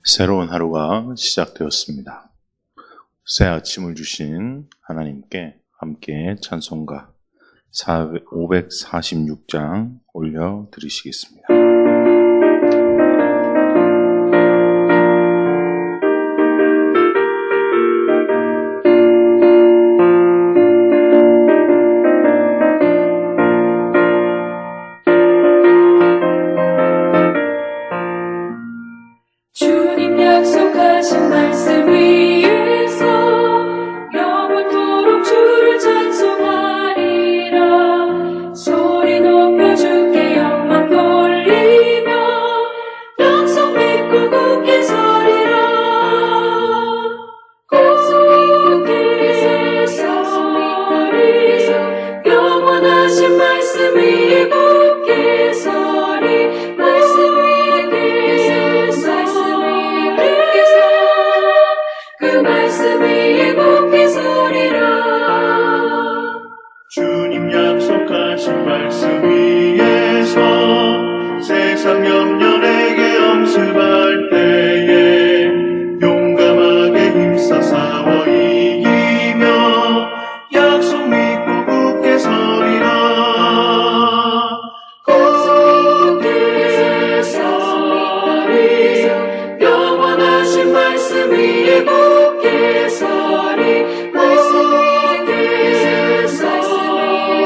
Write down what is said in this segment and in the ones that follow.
새로운 하루가 시작되었습니다. 새 아침을 주신 하나님께 함께 찬송가 546장 올려드리시겠습니다. 주님 약속하신 말씀 위에서 영원토록 주를 찬송하리라. 소리 높여 주께 영광 돌리며 약속 믿고 굳게 서리라. 굳게 서리 영원하신 말씀 위에 굳게 서리. 말씀 위에 그 말씀 위에 굳게 서리라. 주님 약속하신 말씀 위에서 세상 염려 내게 엄습할 때에 용감하게 힘써 싸워 이기며 약속 믿고 굳게 서리라. 굳게 서리 영원하신 말씀 위에 굳게 서리. 말씀 위에 서리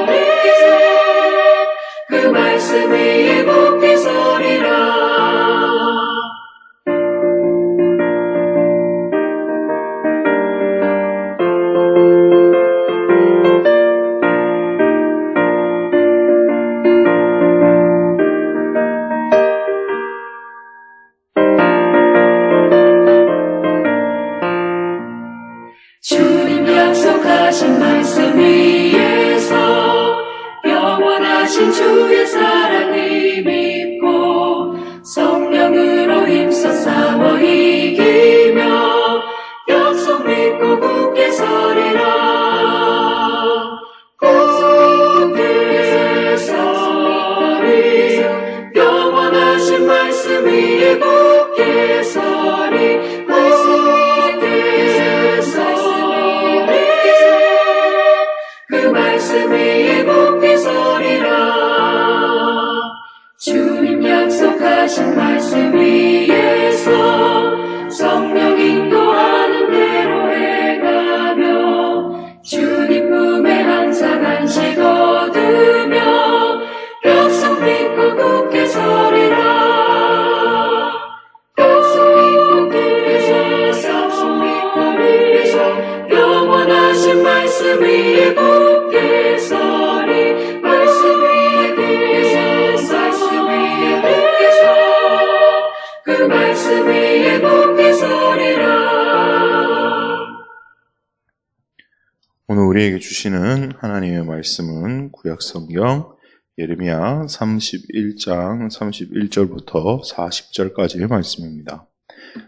그 말씀 위에 굳게 서리라. 주님 약속하신 말씀 위에서 영원하신 주의 사랑을 믿고 성령으로 힘써 싸워 이기며 약속 믿고 굳게 서리라. 굳게 서리 영원하신 말씀 위에 굳게 서리. 말씀 위에 서리 그 말씀 위에 굳게 서리라. 주님 약속하신 말씀 위에서 성령 인도하는 대로 해가며 주님 품에 항상 안식 얻으며 약속 믿고 굳게 서리라. 영원하신 말씀 위에 굳게 서리. 말씀 위에 굳게 서 그 말씀 위에 굳게 서리라. 오늘 우리에게 주시는 하나님의 말씀은 구약성경 예레미야 31장 31절부터 40절까지의 말씀입니다.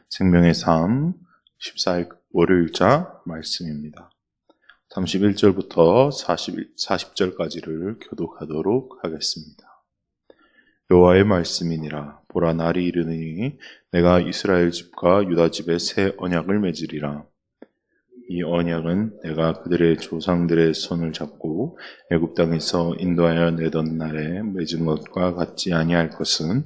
생명의 삶 14일 월요일자 말씀입니다. 31절부터 40절까지를 교독하도록 하겠습니다. 여호와의 말씀이니라. 보라, 날이 이르니 내가 이스라엘 집과 유다 집에 새 언약을 맺으리라. 이 언약은 내가 그들의 조상들의 손을 잡고 애굽 땅에서 인도하여 내던 날에 맺은 것과 같지 아니할 것은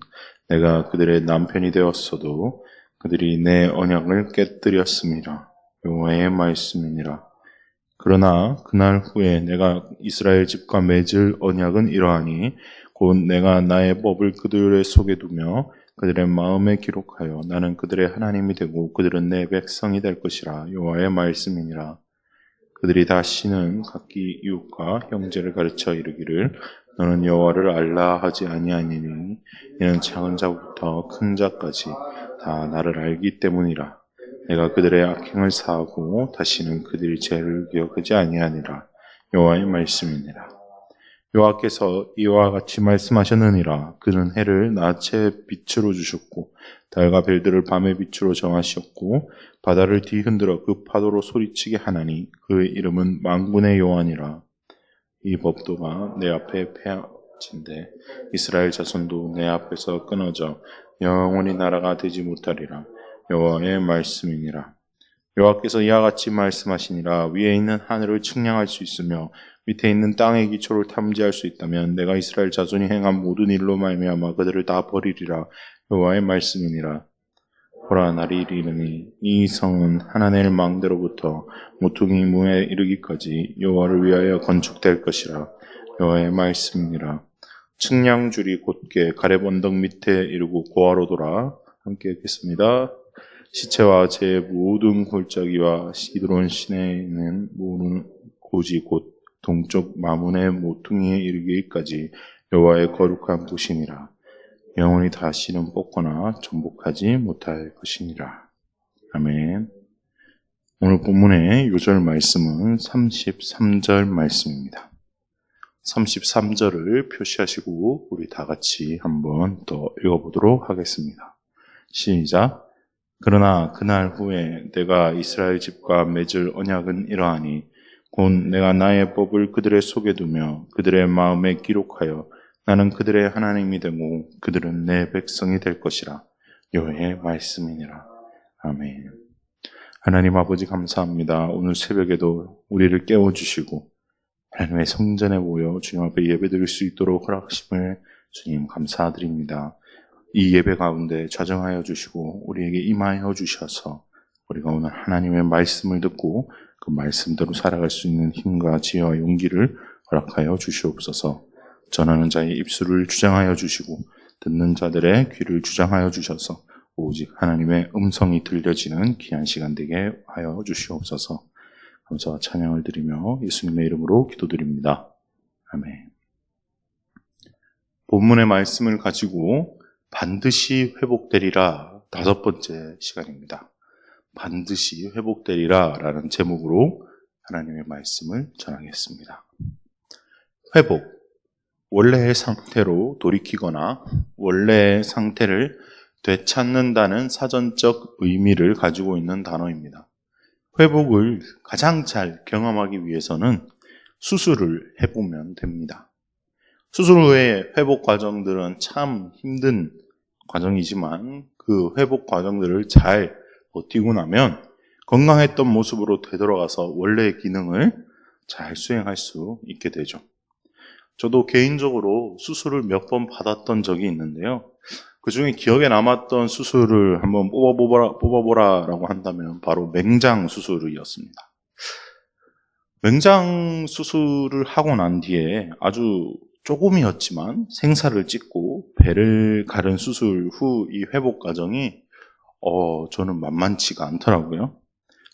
내가 그들의 남편이 되었어도 그들이 내 언약을 깨뜨렸음이라. 여호와의 말씀이니라. 그러나 그날 후에 내가 이스라엘 집과 맺을 언약은 이러하니 곧 내가 나의 법을 그들의 속에 두며 그들의 마음에 기록하여 나는 그들의 하나님이 되고 그들은 내 백성이 될 것이라. 여호와의 말씀이니라. 그들이 다시는 각기 이웃과 형제를 가르쳐 이르기를 너는 여호와를 알라 하지 아니하니니 이는 작은 자부터 큰 자까지 다 나를 알기 때문이라. 내가 그들의 악행을 사하고 다시는 그들의 죄를 기억하지 아니하니라. 여호와의 말씀이니라. 여호와께서 이와 같이 말씀하셨느니라. 그는 해를 낮의 빛으로 주셨고 달과 별들을 밤의 빛으로 정하셨고 바다를 뒤흔들어 그 파도로 소리치게 하나니 그의 이름은 만군의 여호와니라. 이 법도가 내 앞에 폐하진대 이스라엘 자손도 내 앞에서 끊어져 영원히 나라가 되지 못하리라. 여호와의 말씀이니라. 여호와께서 이와 같이 말씀하시니라. 위에 있는 하늘을 측량할 수 있으며 밑에 있는 땅의 기초를 탐지할 수 있다면 내가 이스라엘 자손이 행한 모든 일로 말미암아 그들을 다 버리리라. 여호와의 말씀이니라. 보라, 날이 이르니 이 성은 하나넬 망대로부터 모퉁이 무에 이르기까지 여호와를 위하여 건축될 것이라. 여호와의 말씀이니라. 측량줄이 곧게 가렙 언덕 밑에 이르고 고아로 돌아. 함께 읽겠습니다. 시체와 제 모든 골짜기와 시드론 시내에 있는 모든 고지 곧 동쪽 마문의 모퉁이에 이르기까지 여호와의 거룩한 도시니라. 영원히 다시는 뽑거나 정복하지 못할 것이니라. 아멘. 오늘 본문의 요절 말씀은 33절 말씀입니다. 33절을 표시하시고 우리 다 같이 한번 더 읽어보도록 하겠습니다. 시작. 그러나 그날 후에 내가 이스라엘 집과 맺을 언약은 이러하니 곧 내가 나의 법을 그들의 속에 두며 그들의 마음에 기록하여 나는 그들의 하나님이 되고 그들은 내 백성이 될 것이라. 여호와의 말씀이니라. 아멘. 하나님 아버지 감사합니다. 오늘 새벽에도 우리를 깨워주시고 하나님의 성전에 모여 주님 앞에 예배드릴 수 있도록 허락하심을 주님 감사드립니다. 이 예배 가운데 좌정하여 주시고 우리에게 임하여 주셔서 우리가 오늘 하나님의 말씀을 듣고 그 말씀대로 살아갈 수 있는 힘과 지혜와 용기를 허락하여 주시옵소서. 전하는 자의 입술을 주장하여 주시고 듣는 자들의 귀를 주장하여 주셔서 오직 하나님의 음성이 들려지는 귀한 시간 되게 하여 주시옵소서. 감사와 찬양을 드리며 예수님의 이름으로 기도드립니다. 아멘. 본문의 말씀을 가지고 반드시 회복되리라 5번째 시간입니다. 반드시 회복되리라 라는 제목으로 하나님의 말씀을 전하겠습니다. 회복, 원래의 상태로 돌이키거나 원래의 상태를 되찾는다는 사전적 의미를 가지고 있는 단어입니다. 회복을 가장 잘 경험하기 위해서는 수술을 해보면 됩니다. 수술 후의 회복 과정들은 참 힘든 과정이지만 그 회복 과정들을 잘 버티고 나면 건강했던 모습으로 되돌아가서 원래의 기능을 잘 수행할 수 있게 되죠. 저도 개인적으로 수술을 몇 번 받았던 적이 있는데요. 그 중에 기억에 남았던 수술을 한번 뽑아보라라고 한다면 바로 맹장 수술이었습니다. 맹장 수술을 하고 난 뒤에 아주 조금이었지만 생사를 찍고 배를 가른 수술 후 이 회복 과정이 저는 만만치가 않더라고요.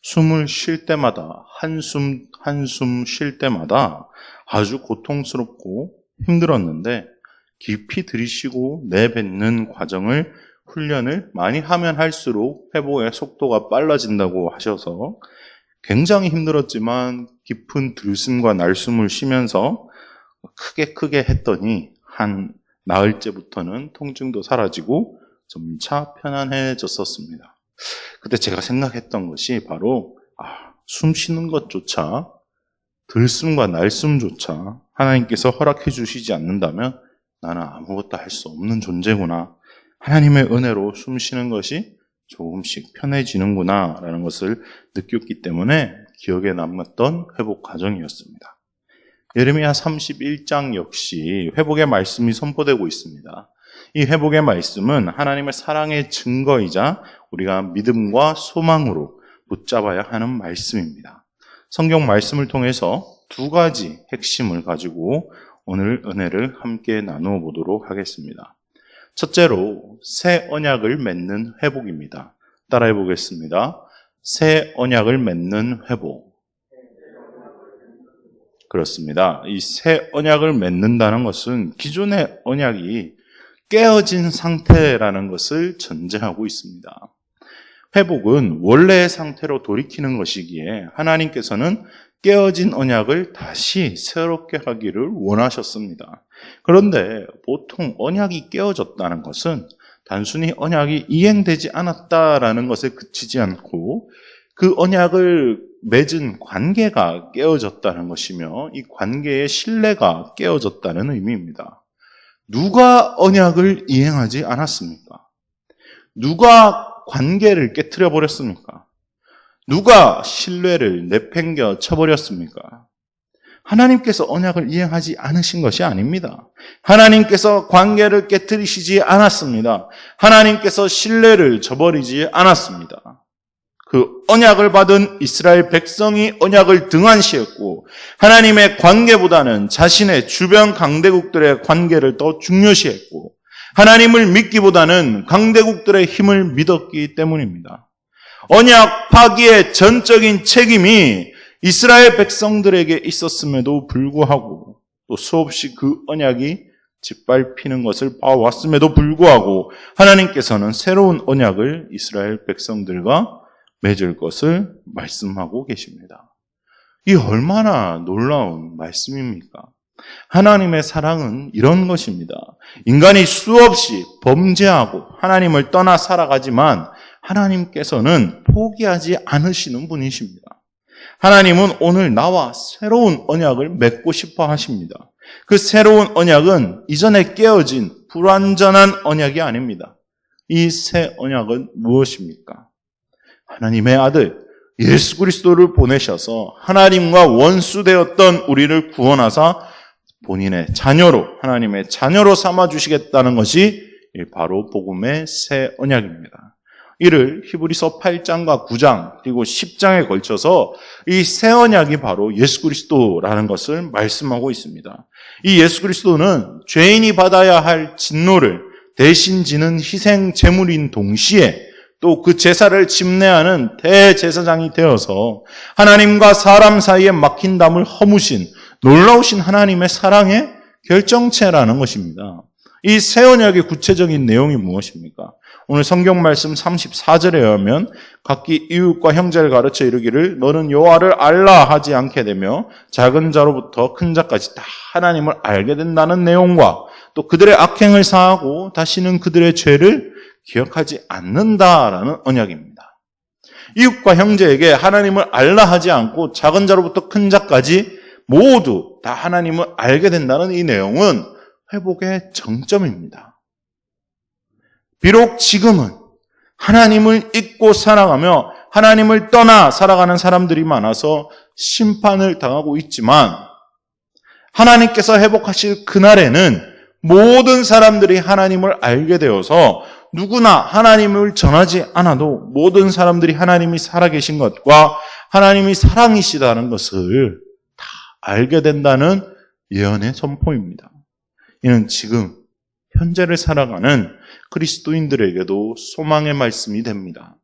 숨을 쉴 때마다 한숨 쉴 때마다 아주 고통스럽고 힘들었는데 깊이 들이쉬고 내뱉는 과정을 훈련을 많이 하면 할수록 회복의 속도가 빨라진다고 하셔서 굉장히 힘들었지만 깊은 들숨과 날숨을 쉬면서 크게 했더니 한 나흘째부터는 통증도 사라지고 점차 편안해졌었습니다. 그때 제가 생각했던 것이 바로 숨 쉬는 것조차 들숨과 날숨조차 하나님께서 허락해 주시지 않는다면 나는 아무것도 할 수 없는 존재구나. 하나님의 은혜로 숨 쉬는 것이 조금씩 편해지는구나 라는 것을 느꼈기 때문에 기억에 남았던 회복 과정이었습니다. 예레미야 31장 역시 회복의 말씀이 선포되고 있습니다. 이 회복의 말씀은 하나님의 사랑의 증거이자 우리가 믿음과 소망으로 붙잡아야 하는 말씀입니다. 성경 말씀을 통해서 2가지 핵심을 가지고 오늘 은혜를 함께 나누어 보도록 하겠습니다. 첫째로 새 언약을 맺는 회복입니다. 따라해 보겠습니다. 새 언약을 맺는 회복. 그렇습니다. 이 새 언약을 맺는다는 것은 기존의 언약이 깨어진 상태라는 것을 전제하고 있습니다. 회복은 원래의 상태로 돌이키는 것이기에 하나님께서는 깨어진 언약을 다시 새롭게 하기를 원하셨습니다. 그런데 보통 언약이 깨어졌다는 것은 단순히 언약이 이행되지 않았다라는 것에 그치지 않고 그 언약을 맺은 관계가 깨어졌다는 것이며 이 관계의 신뢰가 깨어졌다는 의미입니다. 누가 언약을 이행하지 않았습니까? 누가 관계를 깨트려 버렸습니까? 누가 신뢰를 내팽겨 쳐버렸습니까? 하나님께서 언약을 이행하지 않으신 것이 아닙니다. 하나님께서 관계를 깨트리시지 않았습니다. 하나님께서 신뢰를 저버리지 않았습니다. 그 언약을 받은 이스라엘 백성이 언약을 등한시했고 하나님의 관계보다는 자신의 주변 강대국들의 관계를 더 중요시했고 하나님을 믿기보다는 강대국들의 힘을 믿었기 때문입니다. 언약 파기의 전적인 책임이 이스라엘 백성들에게 있었음에도 불구하고 또 수없이 그 언약이 짓밟히는 것을 봐왔음에도 불구하고 하나님께서는 새로운 언약을 이스라엘 백성들과 맺을 것을 말씀하고 계십니다. 이 얼마나 놀라운 말씀입니까? 하나님의 사랑은 이런 것입니다. 인간이 수없이 범죄하고 하나님을 떠나 살아가지만 하나님께서는 포기하지 않으시는 분이십니다. 하나님은 오늘 나와 새로운 언약을 맺고 싶어 하십니다. 그 새로운 언약은 이전에 깨어진 불완전한 언약이 아닙니다. 이 새 언약은 무엇입니까? 하나님의 아들 예수 그리스도를 보내셔서 하나님과 원수되었던 우리를 구원하사 본인의 자녀로 하나님의 자녀로 삼아주시겠다는 것이 바로 복음의 새 언약입니다. 이를 히브리서 8장과 9장 그리고 10장에 걸쳐서 이 새 언약이 바로 예수 그리스도라는 것을 말씀하고 있습니다. 이 예수 그리스도는 죄인이 받아야 할 진노를 대신 지는 희생 제물인 동시에 또 그 제사를 집례하는 대제사장이 되어서 하나님과 사람 사이에 막힌 담을 허무신 놀라우신 하나님의 사랑의 결정체라는 것입니다. 이 새 언약의 구체적인 내용이 무엇입니까? 오늘 성경 말씀 34절에 의하면 각기 이웃과 형제를 가르쳐 이르기를 너는 여호와를 알라 하지 않게 되며 작은 자로부터 큰 자까지 다 하나님을 알게 된다는 내용과 또 그들의 악행을 사하고 다시는 그들의 죄를 기억하지 않는다라는 언약입니다. 이웃과 형제에게 하나님을 알라 하지 않고 작은 자로부터 큰 자까지 모두 다 하나님을 알게 된다는 이 내용은 회복의 정점입니다. 비록 지금은 하나님을 잊고 살아가며 하나님을 떠나 살아가는 사람들이 많아서 심판을 당하고 있지만 하나님께서 회복하실 그날에는 모든 사람들이 하나님을 알게 되어서 누구나 하나님을 전하지 않아도 모든 사람들이 하나님이 살아계신 것과 하나님이 사랑이시다는 것을 다 알게 된다는 예언의 선포입니다. 이는 지금 현재를 살아가는 그리스도인들에게도 소망의 말씀이 됩니다.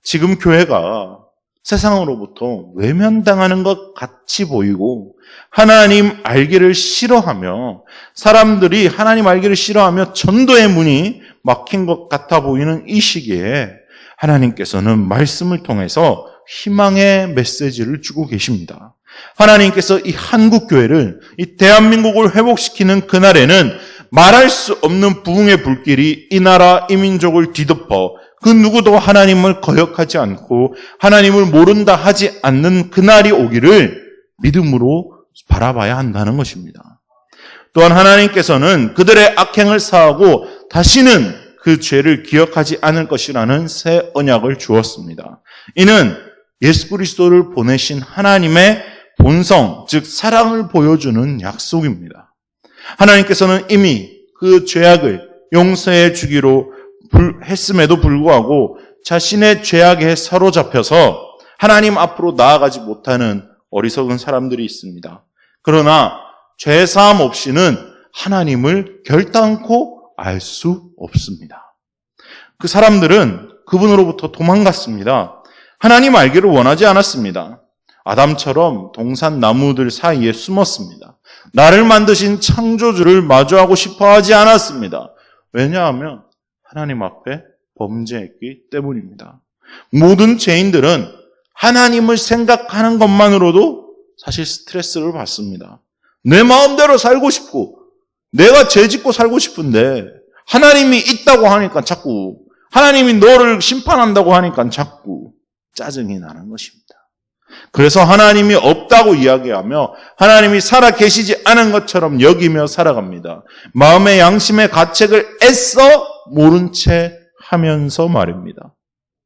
지금 교회가 세상으로부터 외면당하는 것 같이 보이고 하나님 알기를 싫어하며 사람들이 하나님 알기를 싫어하며 전도의 문이 막힌 것 같아 보이는 이 시기에 하나님께서는 말씀을 통해서 희망의 메시지를 주고 계십니다. 하나님께서 이 한국교회를, 이 대한민국을 회복시키는 그날에는 말할 수 없는 부흥의 불길이 이 나라, 이 민족을 뒤덮어 그 누구도 하나님을 거역하지 않고 하나님을 모른다 하지 않는 그날이 오기를 믿음으로 바라봐야 한다는 것입니다. 또한 하나님께서는 그들의 악행을 사하고 다시는 그 죄를 기억하지 않을 것이라는 새 언약을 주었습니다. 이는 예수 그리스도를 보내신 하나님의 본성, 즉 사랑을 보여주는 약속입니다. 하나님께서는 이미 그 죄악을 용서해 주기로 했음에도 불구하고 자신의 죄악에 사로잡혀서 하나님 앞으로 나아가지 못하는 어리석은 사람들이 있습니다. 그러나 죄사함 없이는 하나님을 결단코 알 수 없습니다. 그 사람들은 그분으로부터 도망갔습니다. 하나님 알기를 원하지 않았습니다. 아담처럼 동산 나무들 사이에 숨었습니다. 나를 만드신 창조주를 마주하고 싶어 하지 않았습니다. 왜냐하면 하나님 앞에 범죄했기 때문입니다. 모든 죄인들은 하나님을 생각하는 것만으로도 사실 스트레스를 받습니다. 내 마음대로 살고 싶고 내가 죄 짓고 살고 싶은데 하나님이 있다고 하니까 자꾸 하나님이 너를 심판한다고 하니까 자꾸 짜증이 나는 것입니다. 그래서 하나님이 없다고 이야기하며 하나님이 살아 계시지 않은 것처럼 여기며 살아갑니다. 마음의 양심의 가책을 애써 모른 채 하면서 말입니다.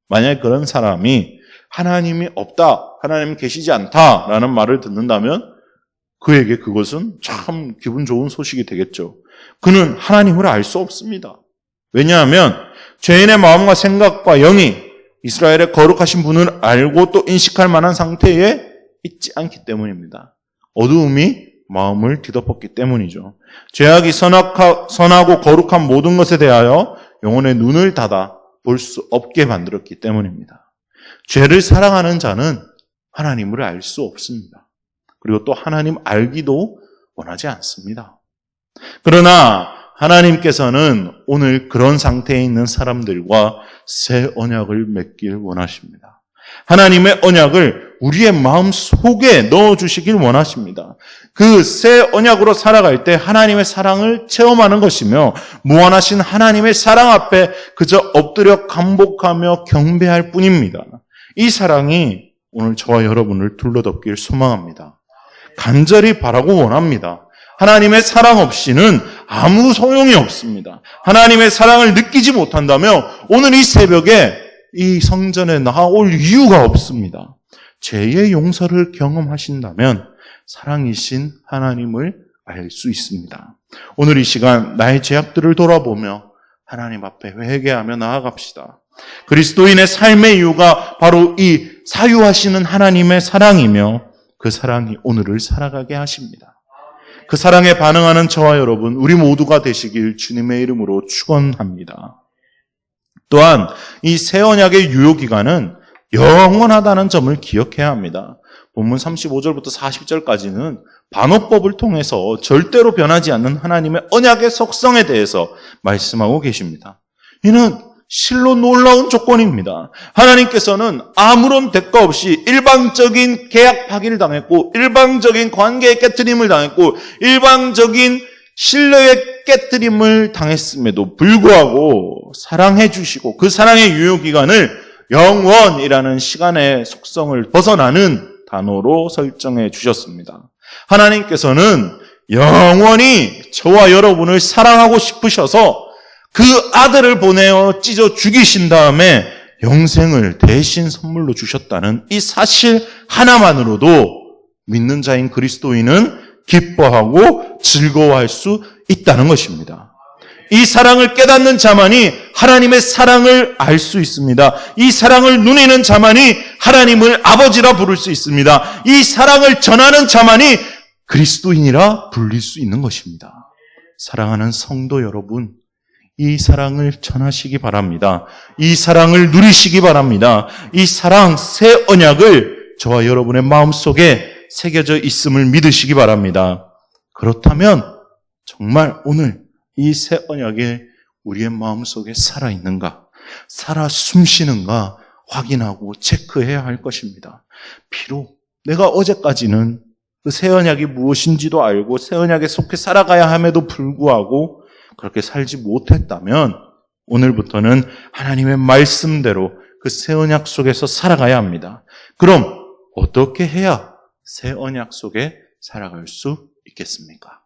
만약에 그런 사람이 하나님이 없다, 하나님 계시지 않다라는 말을 듣는다면 그에게 그것은 참 기분 좋은 소식이 되겠죠. 그는 하나님을 알 수 없습니다. 왜냐하면 죄인의 마음과 생각과 영이 이스라엘의 거룩하신 분을 알고 또 인식할 만한 상태에 있지 않기 때문입니다. 어두움이 마음을 뒤덮었기 때문이죠. 죄악이 선하고 거룩한 모든 것에 대하여 영혼의 눈을 닫아 볼 수 없게 만들었기 때문입니다. 죄를 사랑하는 자는 하나님을 알 수 없습니다. 그리고 또 하나님 알기도 원하지 않습니다. 그러나 하나님께서는 오늘 그런 상태에 있는 사람들과 새 언약을 맺길 원하십니다. 하나님의 언약을 우리의 마음 속에 넣어주시길 원하십니다. 그 새 언약으로 살아갈 때 하나님의 사랑을 체험하는 것이며 무한하신 하나님의 사랑 앞에 그저 엎드려 감복하며 경배할 뿐입니다. 이 사랑이 오늘 저와 여러분을 둘러덮길 소망합니다. 간절히 바라고 원합니다. 하나님의 사랑 없이는 아무 소용이 없습니다. 하나님의 사랑을 느끼지 못한다면 오늘 이 새벽에 이 성전에 나올 이유가 없습니다. 죄의 용서를 경험하신다면 사랑이신 하나님을 알 수 있습니다. 오늘 이 시간 나의 죄악들을 돌아보며 하나님 앞에 회개하며 나아갑시다. 그리스도인의 삶의 이유가 바로 이 사유하시는 하나님의 사랑이며 그 사랑이 오늘을 살아가게 하십니다. 그 사랑에 반응하는 저와 여러분, 우리 모두가 되시길 주님의 이름으로 축원합니다. 또한 이 새 언약의 유효기간은 영원하다는 점을 기억해야 합니다. 본문 35절부터 40절까지는 반어법을 통해서 절대로 변하지 않는 하나님의 언약의 속성에 대해서 말씀하고 계십니다. 이는 실로 놀라운 조건입니다. 하나님께서는 아무런 대가 없이 일방적인 계약 파기를 당했고 일방적인 관계의 깨트림을 당했고 일방적인 신뢰의 깨트림을 당했음에도 불구하고 사랑해 주시고 그 사랑의 유효기간을 영원이라는 시간의 속성을 벗어나는 단어로 설정해 주셨습니다. 하나님께서는 영원히 저와 여러분을 사랑하고 싶으셔서 그 아들을 보내어 찢어 죽이신 다음에 영생을 대신 선물로 주셨다는 이 사실 하나만으로도 믿는 자인 그리스도인은 기뻐하고 즐거워할 수 있다는 것입니다. 이 사랑을 깨닫는 자만이 하나님의 사랑을 알 수 있습니다. 이 사랑을 누리는 자만이 하나님을 아버지라 부를 수 있습니다. 이 사랑을 전하는 자만이 그리스도인이라 불릴 수 있는 것입니다. 사랑하는 성도 여러분, 이 사랑을 전하시기 바랍니다. 이 사랑을 누리시기 바랍니다. 이 사랑, 새 언약을 저와 여러분의 마음속에 새겨져 있음을 믿으시기 바랍니다. 그렇다면 정말 오늘 이 새 언약이 우리의 마음속에 살아있는가, 살아 숨쉬는가 확인하고 체크해야 할 것입니다. 비록 내가 어제까지는 그 새 언약이 무엇인지도 알고 새 언약에 속해 살아가야 함에도 불구하고 그렇게 살지 못했다면 오늘부터는 하나님의 말씀대로 그 새 언약 속에서 살아가야 합니다. 그럼 어떻게 해야 새 언약 속에 살아갈 수 있겠습니까?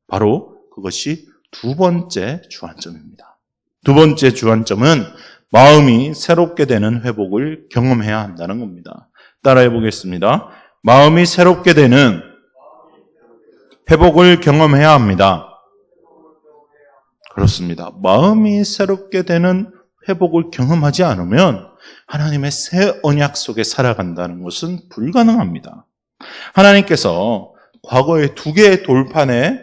바로 그것이 두 번째 주안점입니다. 두 번째 주안점은 마음이 새롭게 되는 회복을 경험해야 한다는 겁니다. 따라해 보겠습니다. 마음이 새롭게 되는 회복을 경험해야 합니다. 그렇습니다. 마음이 새롭게 되는 회복을 경험하지 않으면 하나님의 새 언약 속에 살아간다는 것은 불가능합니다. 하나님께서 과거에 두 개의 돌판에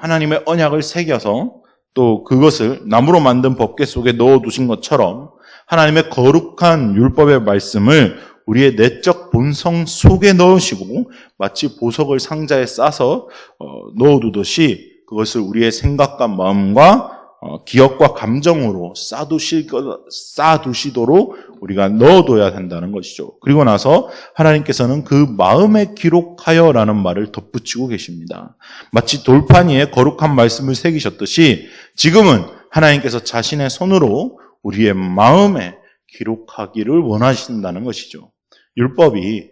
하나님의 언약을 새겨서 또 그것을 나무로 만든 법궤 속에 넣어두신 것처럼 하나님의 거룩한 율법의 말씀을 우리의 내적 본성 속에 넣으시고 마치 보석을 상자에 싸서 넣어두듯이 그것을 우리의 생각과 마음과 기억과 감정으로 쌓아두시도록 우리가 넣어둬야 한다는 것이죠. 그리고 나서 하나님께서는 그 마음에 기록하여라는 말을 덧붙이고 계십니다. 마치 돌판 위에 거룩한 말씀을 새기셨듯이 지금은 하나님께서 자신의 손으로 우리의 마음에 기록하기를 원하신다는 것이죠. 율법이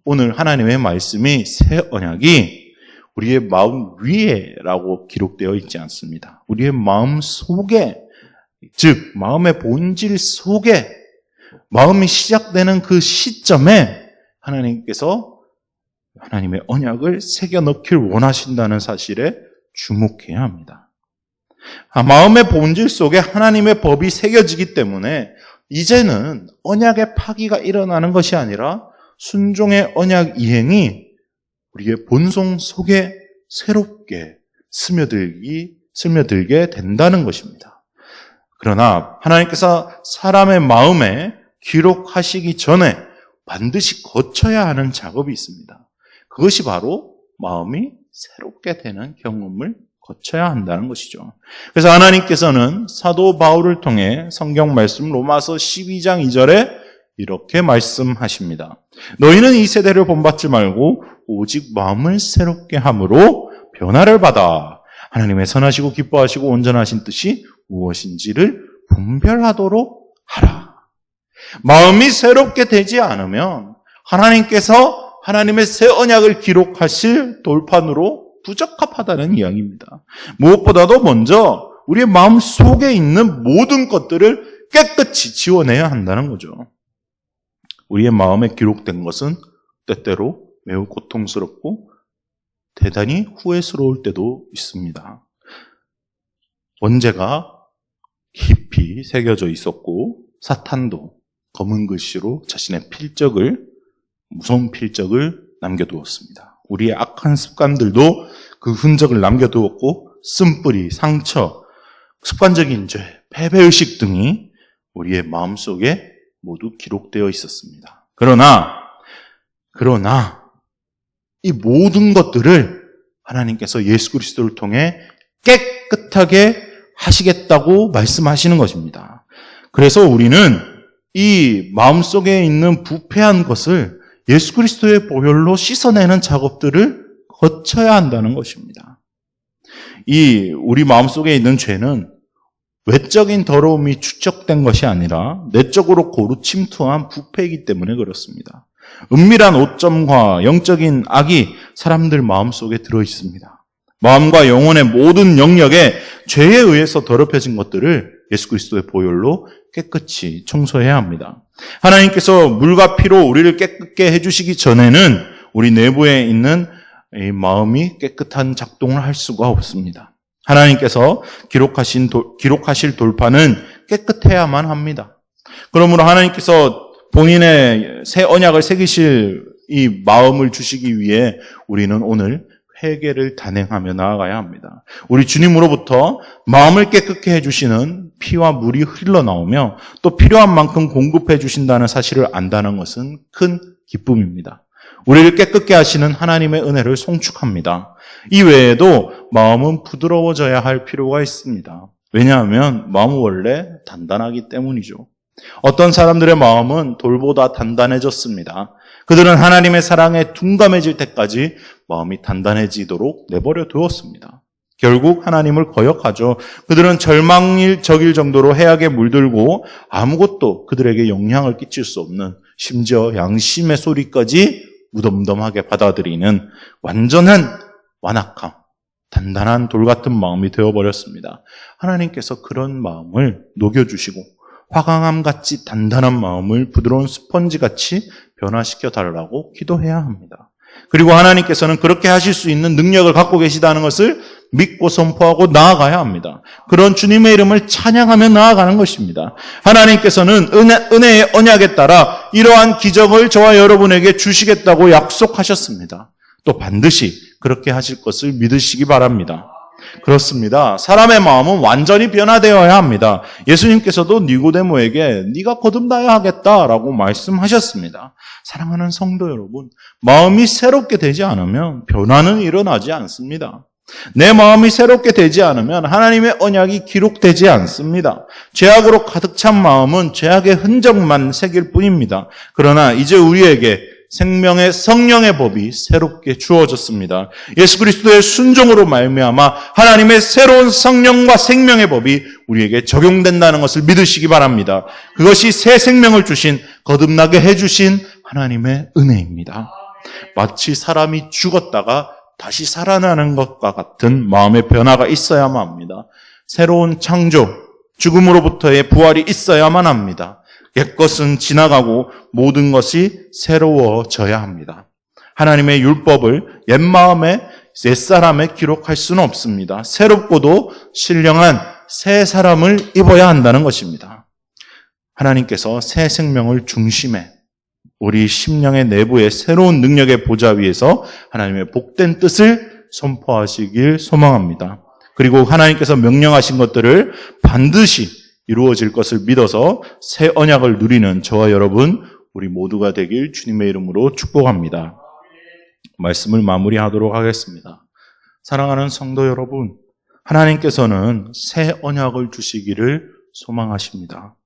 오늘 하나님의 말씀이 새 언약이 우리의 마음 위에라고 기록되어 있지 않습니다. 우리의 마음 속에, 즉 마음의 본질 속에 마음이 시작되는 그 시점에 하나님께서 하나님의 언약을 새겨 넣기를 원하신다는 사실에 주목해야 합니다. 마음의 본질 속에 하나님의 법이 새겨지기 때문에 이제는 언약의 파기가 일어나는 것이 아니라 순종의 언약 이행이 우리의 본성 속에 새롭게 스며들게 된다는 것입니다. 그러나 하나님께서 사람의 마음에 기록하시기 전에 반드시 거쳐야 하는 작업이 있습니다. 그것이 바로 마음이 새롭게 되는 경험을 거쳐야 한다는 것이죠. 그래서 하나님께서는 사도 바울을 통해 성경 말씀 로마서 12장 2절에 이렇게 말씀하십니다. 너희는 이 세대를 본받지 말고 오직 마음을 새롭게 함으로 변화를 받아 하나님의 선하시고 기뻐하시고 온전하신 뜻이 무엇인지를 분별하도록 하라. 마음이 새롭게 되지 않으면 하나님께서 하나님의 새 언약을 기록하실 돌판으로 부적합하다는 이야기입니다. 무엇보다도 먼저 우리의 마음 속에 있는 모든 것들을 깨끗이 지워내야 한다는 거죠. 우리의 마음에 기록된 것은 때때로 매우 고통스럽고 대단히 후회스러울 때도 있습니다. 원죄가 깊이 새겨져 있었고 사탄도 검은 글씨로 자신의 무서운 필적을 남겨두었습니다. 우리의 악한 습관들도 그 흔적을 남겨두었고 쓴뿌리, 상처, 습관적인 죄, 패배의식 등이 우리의 마음속에 모두 기록되어 있었습니다. 그러나 이 모든 것들을 하나님께서 예수 그리스도를 통해 깨끗하게 하시겠다고 말씀하시는 것입니다. 그래서 우리는 이 마음속에 있는 부패한 것을 예수 그리스도의 보혈로 씻어내는 작업들을 거쳐야 한다는 것입니다. 우리 마음속에 있는 죄는 외적인 더러움이 축적된 것이 아니라 내적으로 고루 침투한 부패이기 때문에 그렇습니다. 은밀한 오점과 영적인 악이 사람들 마음속에 들어있습니다. 마음과 영혼의 모든 영역에 죄에 의해서 더럽혀진 것들을 예수 그리스도의 보혈로 깨끗이 청소해야 합니다. 하나님께서 물과 피로 우리를 깨끗게 해주시기 전에는 우리 내부에 있는 이 마음이 깨끗한 작동을 할 수가 없습니다. 하나님께서 기록하실 돌판은 깨끗해야만 합니다. 그러므로 하나님께서 본인의 새 언약을 새기실 이 마음을 주시기 위해 우리는 오늘 회개를 단행하며 나아가야 합니다. 우리 주님으로부터 마음을 깨끗게 해주시는 피와 물이 흘러나오며 또 필요한 만큼 공급해 주신다는 사실을 안다는 것은 큰 기쁨입니다. 우리를 깨끗게 하시는 하나님의 은혜를 송축합니다. 이 외에도 마음은 부드러워져야 할 필요가 있습니다. 왜냐하면 마음은 원래 단단하기 때문이죠. 어떤 사람들의 마음은 돌보다 단단해졌습니다. 그들은 하나님의 사랑에 둔감해질 때까지 마음이 단단해지도록 내버려 두었습니다. 결국 하나님을 거역하죠. 그들은 절망적일 정도로 해악에 물들고 아무것도 그들에게 영향을 끼칠 수 없는, 심지어 양심의 소리까지 무덤덤하게 받아들이는 완전한 완악함, 단단한 돌 같은 마음이 되어버렸습니다. 하나님께서 그런 마음을 녹여주시고 화강암같이 단단한 마음을 부드러운 스펀지같이 변화시켜 달라고 기도해야 합니다. 그리고 하나님께서는 그렇게 하실 수 있는 능력을 갖고 계시다는 것을 믿고 선포하고 나아가야 합니다. 그런 주님의 이름을 찬양하며 나아가는 것입니다. 하나님께서는 은혜의 언약에 따라 이러한 기적을 저와 여러분에게 주시겠다고 약속하셨습니다. 또 반드시 그렇게 하실 것을 믿으시기 바랍니다. 그렇습니다. 사람의 마음은 완전히 변화되어야 합니다. 예수님께서도 니고데모에게 네가 거듭나야 하겠다라고 말씀하셨습니다. 사랑하는 성도 여러분, 마음이 새롭게 되지 않으면 변화는 일어나지 않습니다. 내 마음이 새롭게 되지 않으면 하나님의 언약이 기록되지 않습니다. 죄악으로 가득 찬 마음은 죄악의 흔적만 새길 뿐입니다. 그러나 이제 우리에게 생명의 성령의 법이 새롭게 주어졌습니다. 예수 그리스도의 순종으로 말미암아 하나님의 새로운 성령과 생명의 법이 우리에게 적용된다는 것을 믿으시기 바랍니다. 그것이 새 생명을 주신, 거듭나게 해주신 하나님의 은혜입니다. 마치 사람이 죽었다가 다시 살아나는 것과 같은 마음의 변화가 있어야만 합니다. 새로운 창조, 죽음으로부터의 부활이 있어야만 합니다. 옛것은 지나가고 모든 것이 새로워져야 합니다. 하나님의 율법을 옛사람에 기록할 수는 없습니다. 새롭고도 신령한 새 사람을 입어야 한다는 것입니다. 하나님께서 새 생명을 중심에 우리 심령의 내부의 새로운 능력의 보좌 위에서 하나님의 복된 뜻을 선포하시길 소망합니다. 그리고 하나님께서 명령하신 것들을 반드시 이루어질 것을 믿어서 새 언약을 누리는 저와 여러분 우리 모두가 되길 주님의 이름으로 축복합니다. 말씀을 마무리하도록 하겠습니다. 사랑하는 성도 여러분, 하나님께서는 새 언약을 주시기를 소망하십니다.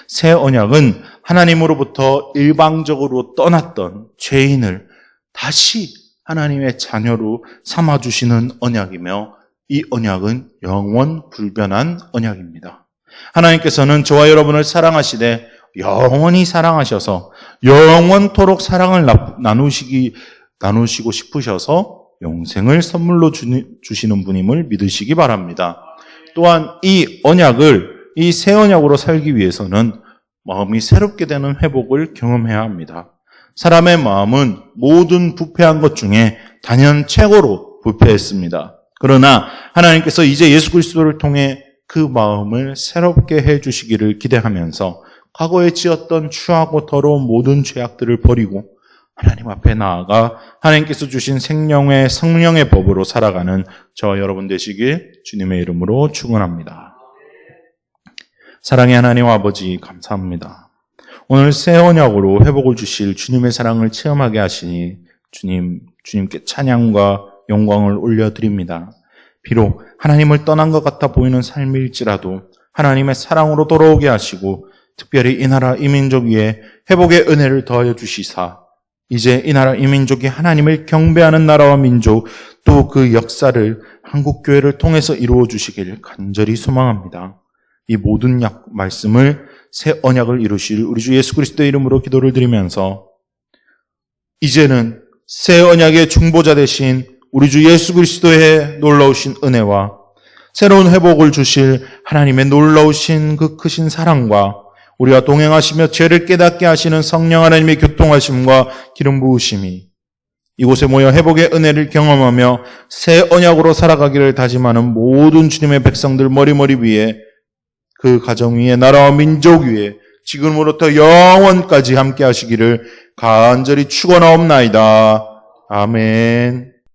새 언약은 하나님으로부터 일방적으로 떠났던 죄인을 다시 하나님의 자녀로 삼아주시는 언약이며 이 언약은 영원 불변한 언약입니다. 하나님께서는 저와 여러분을 사랑하시되 영원히 사랑하셔서 영원토록 사랑을 나누시고 싶으셔서 영생을 선물로 주시는 분임을 믿으시기 바랍니다. 또한 이 새 언약으로 살기 위해서는 마음이 새롭게 되는 회복을 경험해야 합니다. 사람의 마음은 모든 부패한 것 중에 단연 최고로 부패했습니다. 그러나 하나님께서 이제 예수 그리스도를 통해 그 마음을 새롭게 해주시기를 기대하면서 과거에 지었던 추하고 더러운 모든 죄악들을 버리고 하나님 앞에 나아가 하나님께서 주신 생명의 성령의 법으로 살아가는 저와 여러분 되시길 주님의 이름으로 축원합니다. 사랑의 하나님 아버지 감사합니다. 오늘 새 언약으로 회복을 주실 주님의 사랑을 체험하게 하시니 주님께 찬양과 영광을 올려드립니다. 비록 하나님을 떠난 것 같아 보이는 삶일지라도 하나님의 사랑으로 돌아오게 하시고 특별히 이 나라 이 민족 위에 회복의 은혜를 더하여 주시사 이제 이 나라 이 민족이 하나님을 경배하는 나라와 민족 또 그 역사를 한국교회를 통해서 이루어 주시길 간절히 소망합니다. 이 모든 말씀을 새 언약을 이루실 우리 주 예수 그리스도의 이름으로 기도를 드리면서 이제는 새 언약의 중보자 되신 우리 주 예수 그리스도의 놀라우신 은혜와 새로운 회복을 주실 하나님의 놀라우신 그 크신 사랑과 우리와 동행하시며 죄를 깨닫게 하시는 성령 하나님의 교통하심과 기름 부으심이 이곳에 모여 회복의 은혜를 경험하며 새 언약으로 살아가기를 다짐하는 모든 주님의 백성들 머리 위에 그 가정 위에 나라와 민족 위에 지금으로부터 영원까지 함께 하시기를 간절히 축원하옵나이다. 아멘.